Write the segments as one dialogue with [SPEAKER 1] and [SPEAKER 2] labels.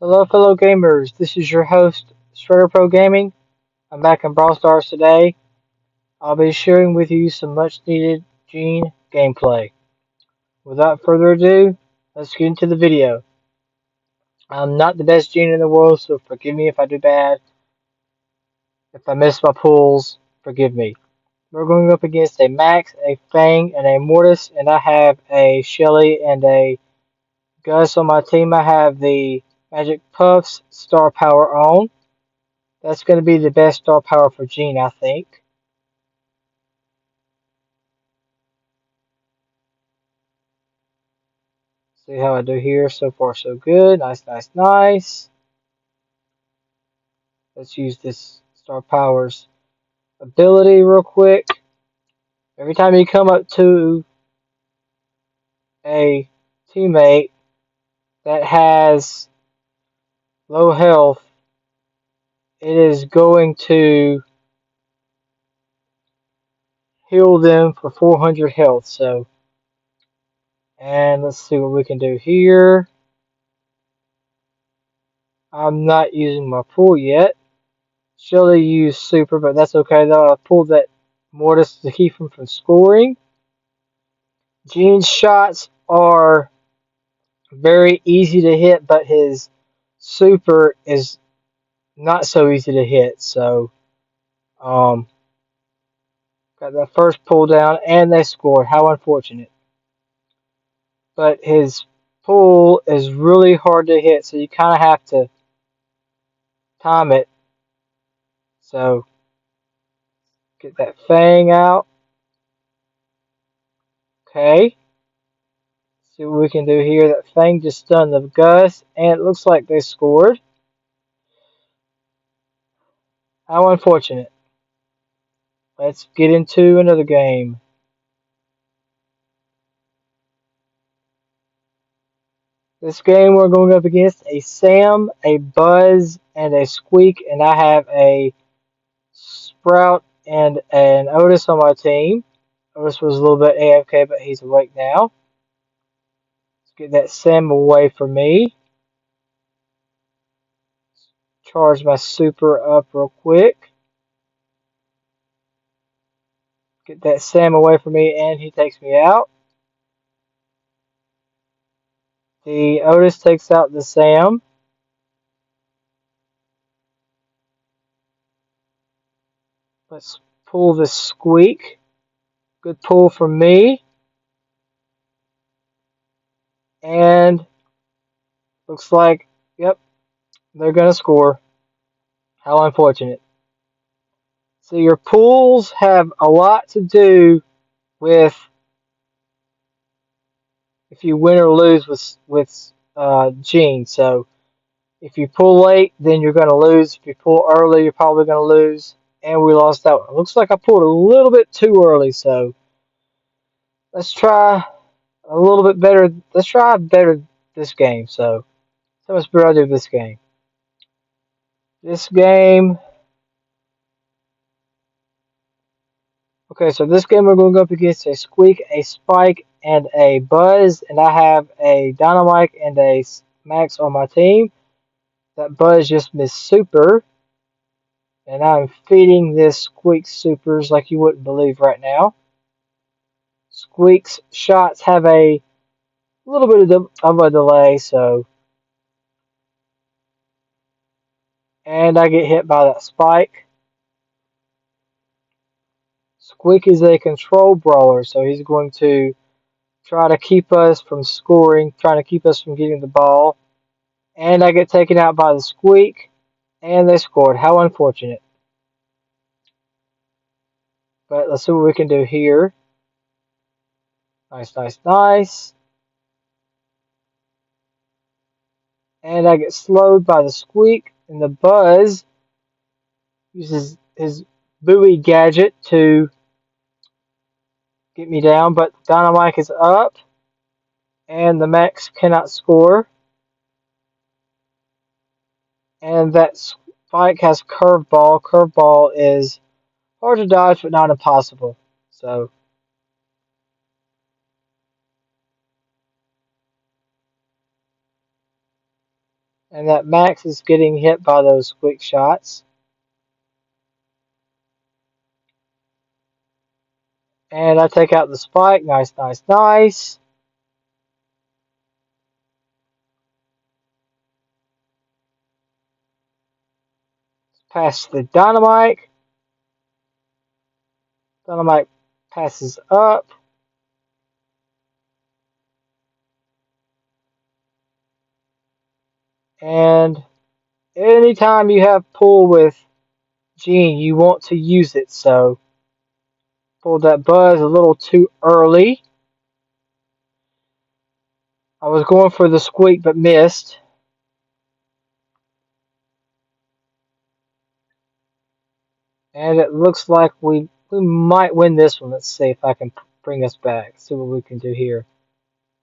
[SPEAKER 1] Hello, fellow gamers. This is your host, Shredder Pro Gaming. I'm back in Brawl Stars today. I'll be sharing with you some much needed Gene gameplay. Without further ado, let's get into the video. I'm not the best Gene in the world, so forgive me if I do bad. If I miss my pulls, forgive me. We're going up against a Max, a Fang, and a Mortis, and I have a Shelly and a Gus on my team. I have the Magic Puffs Star Power on. That's going to be the best star power for Gene, I think. See how I do here. So far, so good. Nice, nice, nice. Let's use this star power's ability real quick. Every time you come up to a teammate that has low health, it is going to heal them for 400 health. And let's see what we can do here. I'm not using my pool yet. Shelly used super, but that's okay though. I pulled that Mortis to keep him from scoring. Gene's shots are very easy to hit, but his super is not so easy to hit. So, um, got that first pull down, and they scored. How unfortunate. But his pull is really hard to hit, so you kind of have to time it. So, get that Fang out. Okay. See what we can do here. That Fang just stunned the Gus, and it looks like they scored. How unfortunate. Let's get into another game. This game we're going up against a Sam, a Buzz, and a Squeak, and I have a Sprout and an Otis on my team. Otis was a little bit AFK, but he's awake now. Let's get that Sam away from me. Charge my super up real quick. Get that Sam away from me, and he takes me out. The Otis takes out the Sam. Let's pull the Squeak. Good pull from me. And looks like, yep, they're going to score. How unfortunate. So your pools have a lot to do with if you win or lose with Gene. So if you pull late, then you're going to lose. If you pull early, you're probably going to lose. And we lost that one. Looks like I pulled a little bit too early. So let's try a little bit better. Let's try better this game. So how much better I do this game? This game. Okay, so this game we're going to go up against a Squeak, a Spike, and a Buzz, and I have a Dynamite and a Max on my team. That Buzz just missed Super, and I'm feeding this Squeak Supers like you wouldn't believe right now. Squeak's shots have a little bit of a delay, so, and I get hit by that Spike. Squeak is a control brawler, so he's going to try to keep us from scoring, trying to keep us from getting the ball. And I get taken out by the Squeak, and they scored. How unfortunate. But let's see what we can do here. Nice, nice, nice. And I get slowed by the Squeak, and the Buzz uses his buoy gadget to get me down, but Dynamite is up, and the Max cannot score. And that Spike has Curveball. Curveball is hard to dodge, but not impossible. So, And that Max is getting hit by those quick shots. And I take out the spike. Nice, nice, nice. Pass the dynamite. Dynamite passes up. And anytime you have pull with Gene, you want to use it. So pulled that buzz a little too early. I was going for the squeak but missed. And it looks like we might win this one. Let's see if I can bring us back. See what we can do here.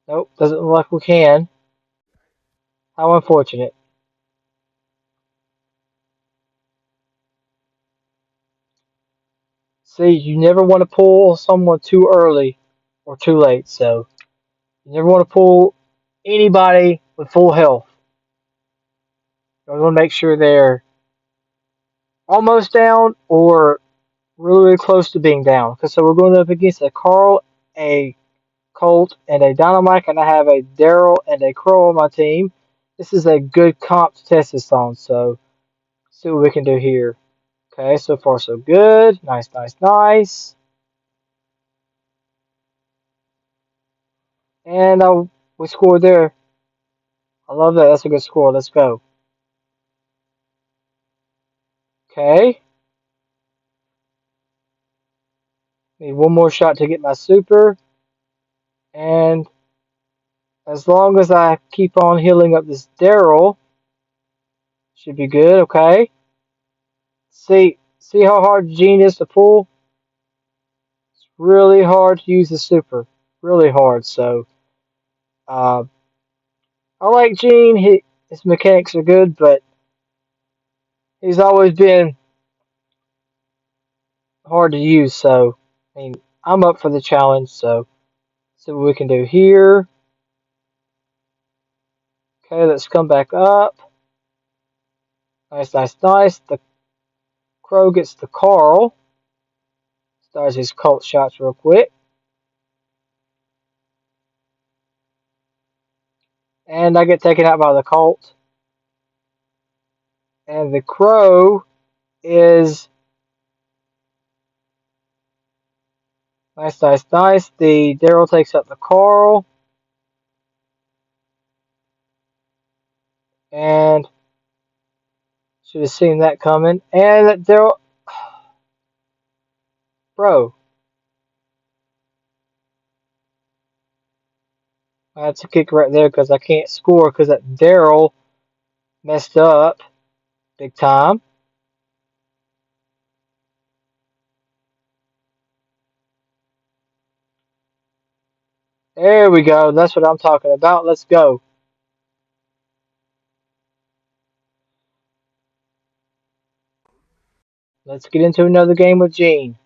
[SPEAKER 1] Nope, doesn't look like we can. How unfortunate. See, you never want to pull someone too early or too late. So you never want to pull anybody with full health. You want to make sure they're almost down or really, really close to being down. Because so we're going up against a Carl, a Colt, and a Dynamite, and I have a Daryl and a Crow on my team. This is a good comp to test this on, so see what we can do here. Okay, so far so good. Nice, nice, nice. And we scored there. I love that. That's a good score. Let's go. Okay. Need one more shot to get my super. And as long as I keep on healing up this Daryl, should be good. Okay. See how hard Gene is to pull? It's really hard to use the super. Really hard. So, uh, I like Gene. His mechanics are good, but he's always been hard to use. So, I mean, I'm up for the challenge. So, see what we can do here. Okay, let's come back up. Nice, nice, nice. The Crow gets the Carl. Starts his Colt shots real quick. And I get taken out by the Colt. And the Crow is nice, nice, nice. The Daryl takes out the Carl. And should have seen that coming. And Daryl, bro, that's a kick right there because I can't score because that Daryl messed up big time. There we go. That's what I'm talking about. Let's go. Let's get into another game with Gene.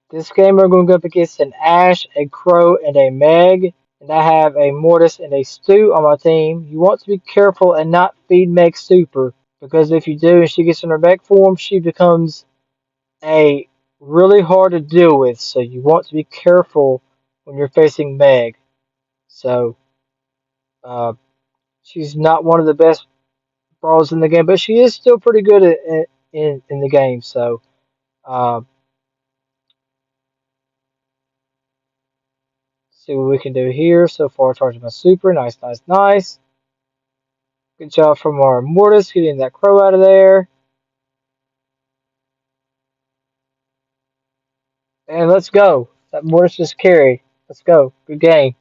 [SPEAKER 1] This game we're going to go up against an Ash, a Crow, and a Meg. And I have a Mortis and a Stu on my team. You want to be careful and not feed Meg super. Because if you do and she gets in her back form, she becomes a really hard to deal with. So you want to be careful when you're facing Meg. So uh, she's not one of the best brawlers in the game, but she is still pretty good in the game. So uh, see what we can do here. So far, charging my super. Nice, nice, nice. Good job from our Mortis getting that Crow out of there. And let's go. That Mortis just carried. Let's go. Good game.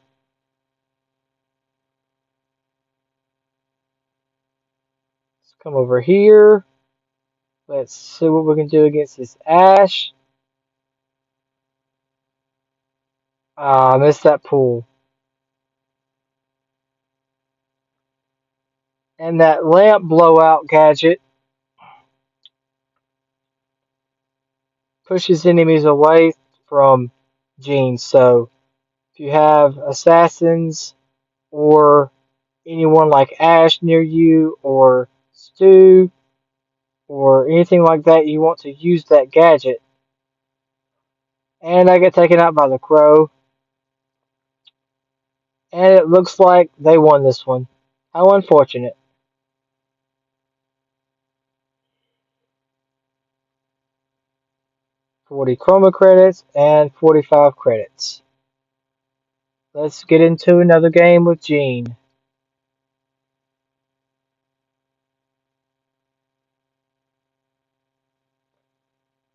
[SPEAKER 1] Let's come over here. Let's see what we can do against this Ash. Ah, I missed that pool. And that lamp blowout gadget pushes enemies away from Gene. So if If you have assassins or anyone like Ash near you or Stu or anything like that, you want to use that gadget. And I get taken out by the crow. And it looks like they won this one. How unfortunate. 40 chroma credits and 45 credits. Let's get into another game with Gene.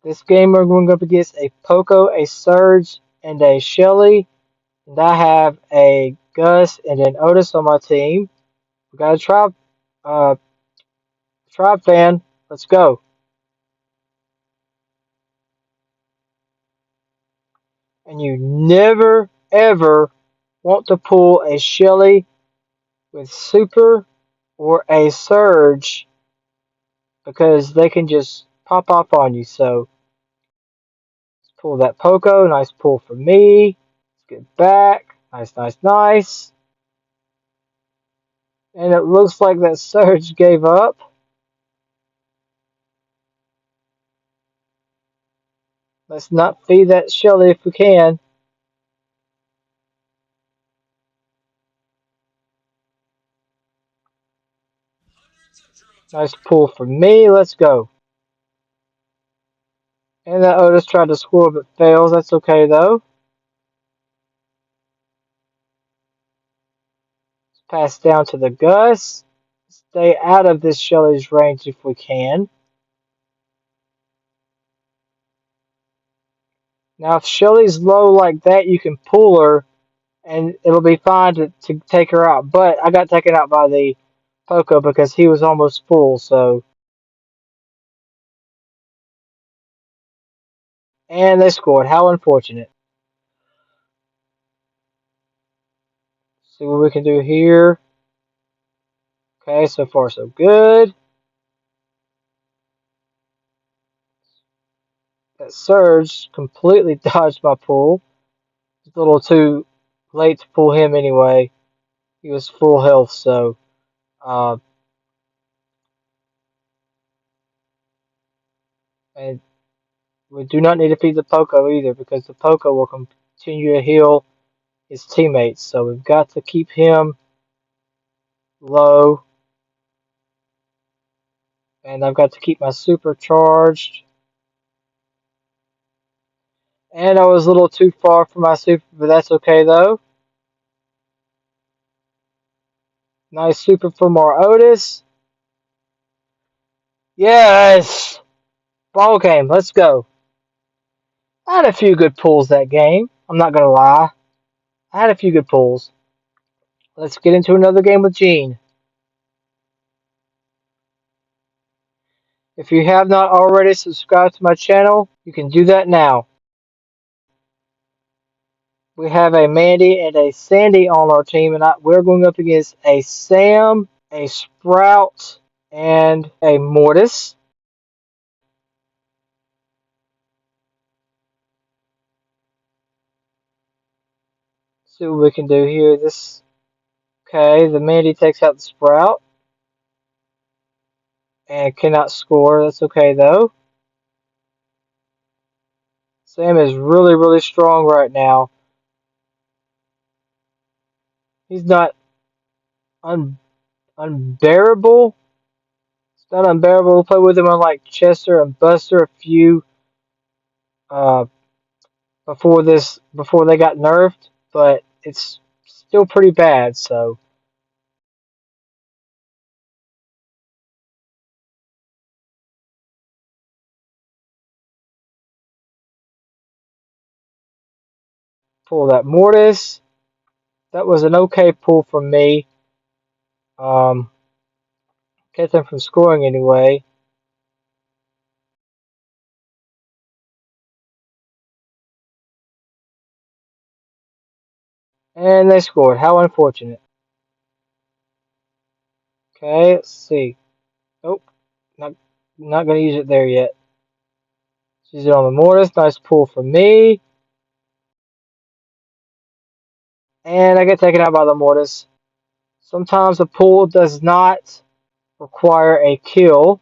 [SPEAKER 1] This game we're going up against a Poco, a Surge, and a Shelly. And I have a Gus and an Otis on my team. We got a tribe fan. Let's go. And you never ever want to pull a Shelly with Super or a Surge because they can just pop off on you. So let's pull that Poco. Nice pull for me. Let's get back. Nice, nice, nice. And it looks like that Surge gave up. Let's not feed that Shelly if we can. Nice pull for me. Let's go. And that Otis tried to score but fails. That's okay though. Pass down to the Gus. Stay out of this Shelly's range if we can. Now, if Shelly's low like that, you can pull her and it'll be fine to take her out. But I got taken out by the Poco because he was almost full. So, and they scored. How unfortunate. See what we can do here. Okay, so far so good. That Surge completely dodged my pull. It's a little too late to pull him anyway. He was full health, so uh, and we do not need to feed the Poco either because the Poco will continue to heal his teammates. So we've got to keep him low, and I've got to keep my super charged. And I was a little too far for my super, but that's okay though. Nice super from our Otis. Yes! Ball game, let's go. I had a few good pulls that game. I'm not gonna lie. I had a few good pulls. Let's get into another game with Gene. If you have not already subscribed to my channel, you can do that now. We have a Mandy and a Sandy on our team, and we're going up against a Sam, a Sprout, and a Mortis. See what we can do here. Okay, the Mandy takes out the Sprout and cannot score. That's okay though. Sam is really, really strong right now. He's not unbearable. It's not unbearable. We'll play with him on like Chester and Buster a few uh, before they got nerfed, but it's still pretty bad. So pull that Mortis. That was an okay pull from me. Um, Kept them from scoring anyway. And they scored. How unfortunate. Okay, let's see. Nope, not gonna use it there yet. Use it on the Mortis. Nice pull from me. And I get taken out by the mortis. Sometimes a pull does not require a kill.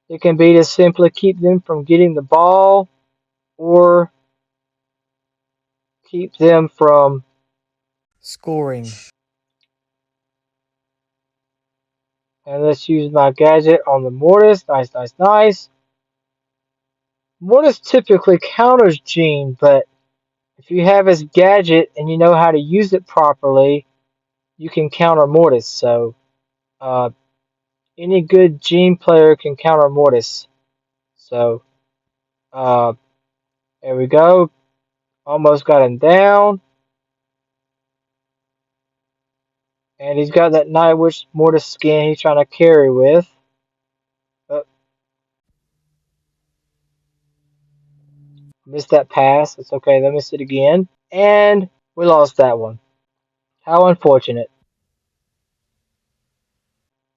[SPEAKER 1] It can be to simply keep them from getting the ball or keep them from scoring. And let's use my gadget on the mortis. Nice, nice, nice. Mortis typically counters Gene, but if you have his gadget and you know how to use it properly, you can counter Mortis. So uh, any good Gene player can counter Mortis. So uh, there we go. Almost got him down. And he's got that Night Witch Mortis skin he's trying to carry with. Oh, missed that pass. It's okay. Let me miss it again. And we lost that one. How unfortunate.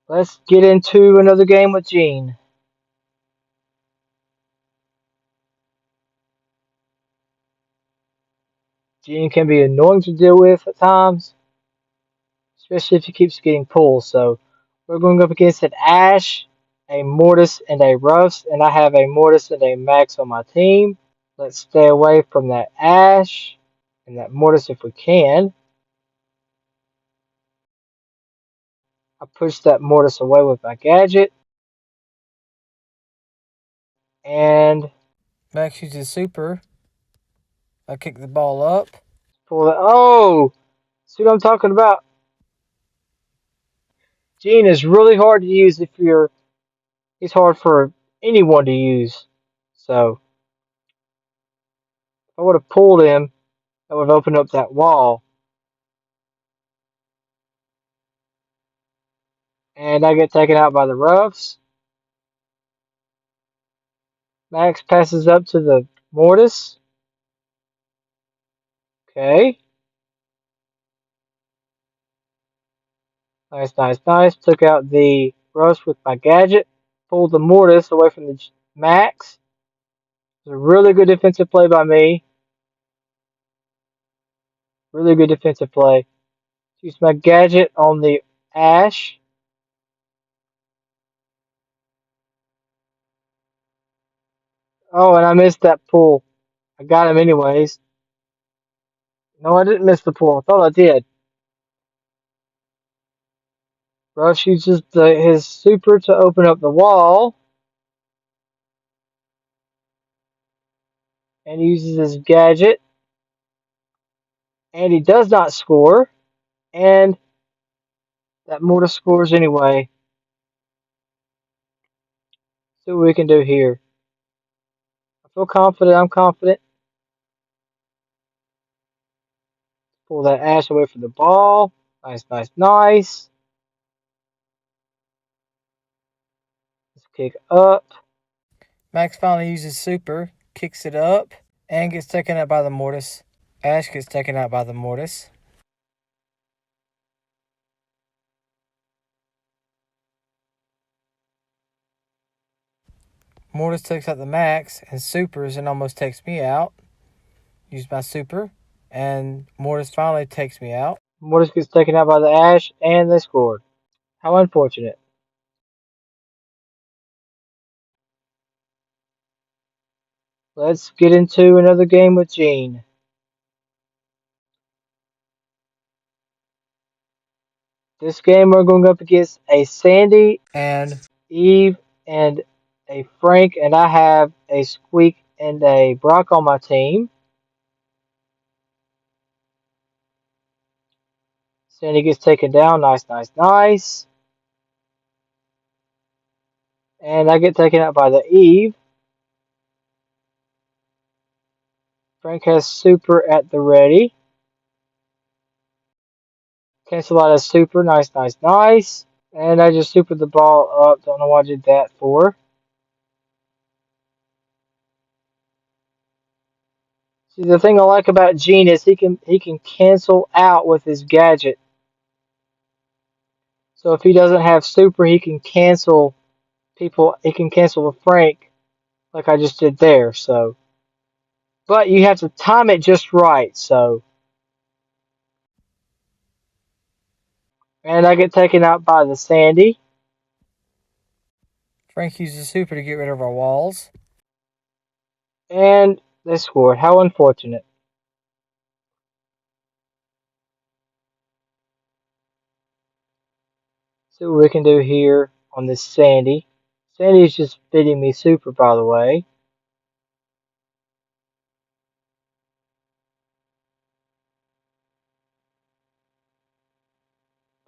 [SPEAKER 1] Let's get into another game with Gene. Gene can be annoying to deal with at times, especially if he keeps getting pulled. So we're going up against an Ash, a Mortis, and a Ruffs, and I have a Mortis and a Max on my team. Let's stay away from that Ash and that Mortis if we can. I push that Mortis away with my gadget, and Max uses super. I kick the ball up. Pull it. Oh! See what I'm talking about? Gene is really hard to use if you're. He's hard for anyone to use. So if I would have pulled him, that would have opened up that wall. And I get taken out by the Ruffs. Max passes up to the Mortis. Okay. Nice, nice, nice. Took out the Ruffs with my gadget. Pulled the Mortis away from the Max. It was a really good defensive play by me. Really good defensive play. Use my gadget on the Ash. Oh, and I missed that pull. I got him anyways. No, I didn't miss the pull. I thought I did. Rush uses his super to open up the wall. And uses his gadget. And he does not score. And that Mortis scores anyway. See what we can do here. I feel confident. I'm confident. Pull that Ash away from the ball. Nice, nice, nice. Let's kick up. Max finally uses super, kicks it up, and gets taken out by the Mortis. Ash gets taken out by the Mortis. Mortis takes out the Max and supers and almost takes me out. Use my super, and Mortis finally takes me out. Mortis gets taken out by the Ash, and they scored. How unfortunate. Let's get into another game with Gene. This game we're going up against a Sandy and Eve and a Frank, and I have a Squeak and a Brock on my team. Sandy gets taken down. Nice, nice, nice. And I get taken out by the Eve. Frank has super at the ready. Cancel out a super. Nice, nice, nice. And I just supered the ball up. Don't know what I did that for. See, the thing I like about Gene is he can cancel out with his gadget. So if he doesn't have super, he can cancel people. He can cancel a Frank like I just did there. So, but you have to time it just right. So And I get taken out by the Sandy. Frank uses super to get rid of our walls. And they scored. How unfortunate. See what we can do here on this Sandy. Sandy's just feeding me super, by the way.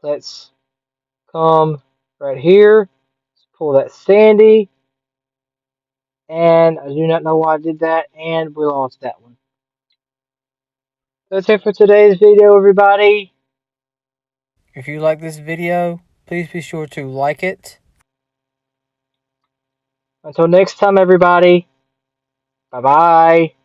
[SPEAKER 1] Let's come right here. Let's pull that Sandy. And I do not know why I did that. And we lost that one. That's it for today's video, everybody. If you like this video, please be sure to like it. Until next time, everybody. Bye-bye.